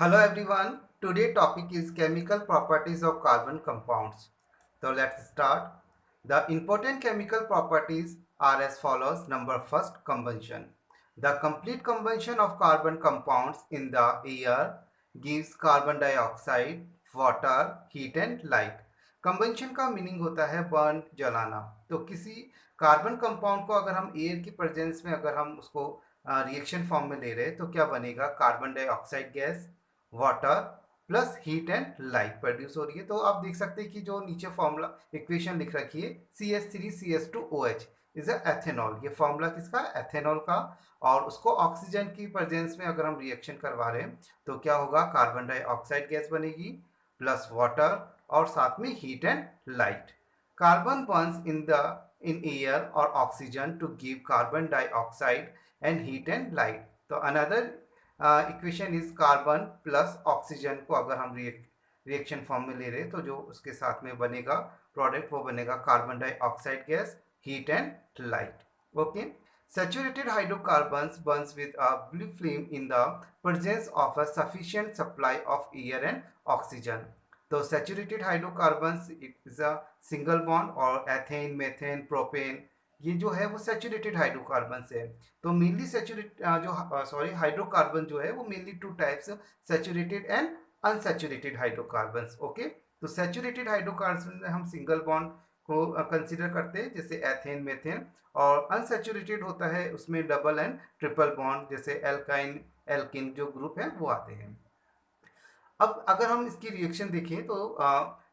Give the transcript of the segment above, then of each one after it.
Hello everyone. Today topic is chemical properties of carbon compounds. So let's start. The important chemical properties are as follows. Number first, combustion. The complete combustion of carbon compounds in the air gives carbon dioxide, water, heat and light. Combustion का meaning होता है burn, जलाना। तो किसी carbon compound को अगर हम air की प्रेजेंस में अगर हम उसको रिएक्शन फॉर्म में ले रहे हैं तो क्या बनेगा? Carbon dioxide gas, water plus heat and light produce हो रही है। तो आप देख सकते हैं कि जो नीचे फॉर्मूला इक्वेशन लिख रखी है CH3CH2OH इज एथेनॉल। ये फॉर्मूला किसका? एथेनॉल का। और उसको ऑक्सीजन की प्रेजेंस में अगर हम रिएक्शन करवा रहे हैं तो क्या होगा? कार्बन डाइऑक्साइड गैस बनेगी प्लस वाटर और साथ में heat and light. Carbon burns in air और oxygen to give carbon dioxide and heat and light. तो another equation is carbon plus oxygen को अगर हम रिएक्शन फॉर्म में ले रहे हैं तो जो उसके साथ में बनेगा प्रोडक्ट वो बनेगा carbon dioxide gas, heat and light. Okay. Saturated hydrocarbons burns with a blue flame in the presence of a sufficient supply of air and oxygen. तो saturated hydrocarbons is a single bond और ethane, methane, propane ये जो है वो saturated hydrocarbons है। तो mainly hydrocarbon जो है वो mainly two types, saturated and unsaturated hydrocarbons. Okay. तो सैचुरेटेड हाइड्रोकार्बन में हम सिंगल बॉन्ड को कंसीडर करते हैं जैसे एथेन, मेथेन, और अनसैचुरेटेड होता है उसमें डबल एंड ट्रिपल बॉन्ड जैसे एल्काइन, एल्किन जो ग्रुप है वो आते हैं। अब अगर हम इसकी रिएक्शन देखें तो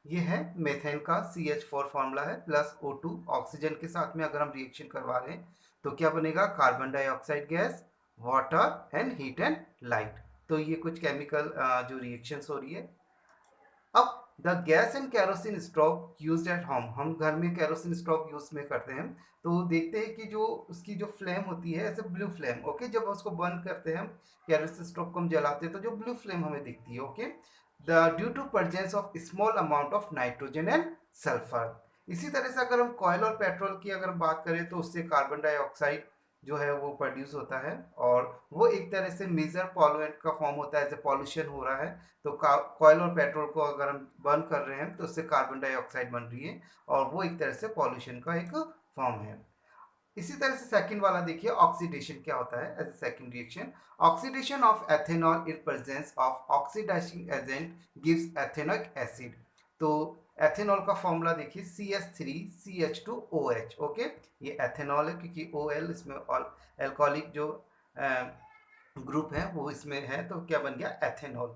ये है मेथेन का CH4 फॉर्मूला है प्लस O2 ऑक्सीजन के साथ में अगर हम रिएक्शन करवा रहे हैं तो क्या बनेगा? Carbon dioxide gas, water and heat and light. तो ये कुछ केमिकल जो रिएक्शंस हो रही है। अब the gas and kerosene stove use at home, हम घर में कैरोसिन स्टोव यूज में करते हैं तो देखते हैं कि जो उसकी जो फ्लेम होती है ऐसे ब्लू फ्लेम। ओके। जब उसको बर्न करते हैं हम, कैरोसिन स्टोव को हम जलाते हैं तो जो ब्लू फ्लेम हमें दिखती है। Okay. The due to presence of small amount of nitrogen and sulphur. इसी तरह से अगर हम कॉयल और पेट्रोल की अगर बात करें तो उससे कार्बन डाइऑक्साइड जो है वो प्रोड्यूस होता है और वो एक तरह से मेजर पॉल्यूएंट का फॉर्म होता है। जैसे पॉल्यूशन हो रहा है तो कॉयल और पेट्रोल को अगर हम बर्न कर रहे हैं तो उससे कार्बन डाइऑक्साइड बन रही है और वो एक तरह से पॉल्यूशन का एक फॉर्म है। इसी तरह से सेकंड वाला देखिए, ऑक्सीडेशन क्या होता है as a second reaction. Oxidation of ethanol in presence of oxidising agent gives ethanoic acid. तो एथेनॉल का फॉर्मूला देखिए CH3CH2OH। ओके। ये एथेनॉल है क्योंकि OL इसमें अल्कोहलिक जो ग्रुप है वो इसमें है तो क्या बन गया? एथेनॉल।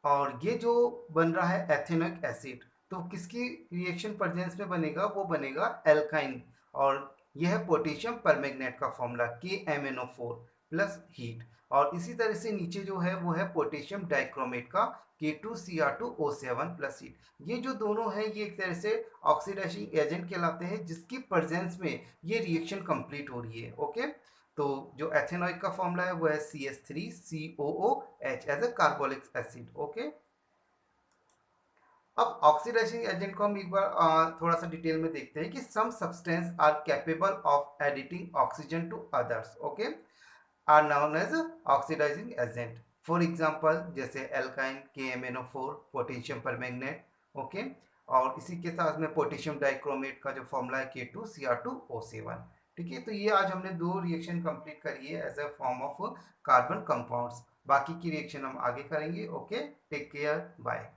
और ये जो बन रहा है एथेनोइक एसिड तो किसकी रिएक्शन प्रेजेंस में बनेगा? वो बनेगा एल्काइन। और यह है पोटेशियम परमैंगनेट का फॉर्मूला KMnO4 प्लस हीट। और इसी तरह से नीचे जो है वो है पोटेशियम डाइक्रोमेट का K2Cr2O7 प्लस हीट। ये जो दोनों हैं ये एक तरह से ऑक्सीडाइजिंग एजेंट कहलाते हैं जिसकी प्रेजेंस में ये रिएक्शन कंप्लीट हो रही है। ओके। तो जो एथेनॉइक का फॉर्मूला है वो है CH3COOH as a carbolic acid. Okay. अब ऑक्सीडाइजिंग एजेंट को हम एक बार थोड़ा सा डिटेल में देखते हैं कि some substance are capable of adding oxygen to others. Okay. Are known as oxidising agent. For example जैसे एल्काइन KMnO4, पोटेशियम परमैंगनेट। ओके। और इसी के साथ में पोटेशियम डाइक्रोमेट का जो फॉर्मूला है K2Cr2O7। ठीक है। तो ये आज हमने दो रिएक्शन कंप्लीट करी है as a form of carbon compounds. बाकी की रिएक्शन हम आगे करेंगे। ओके। Take care, bye.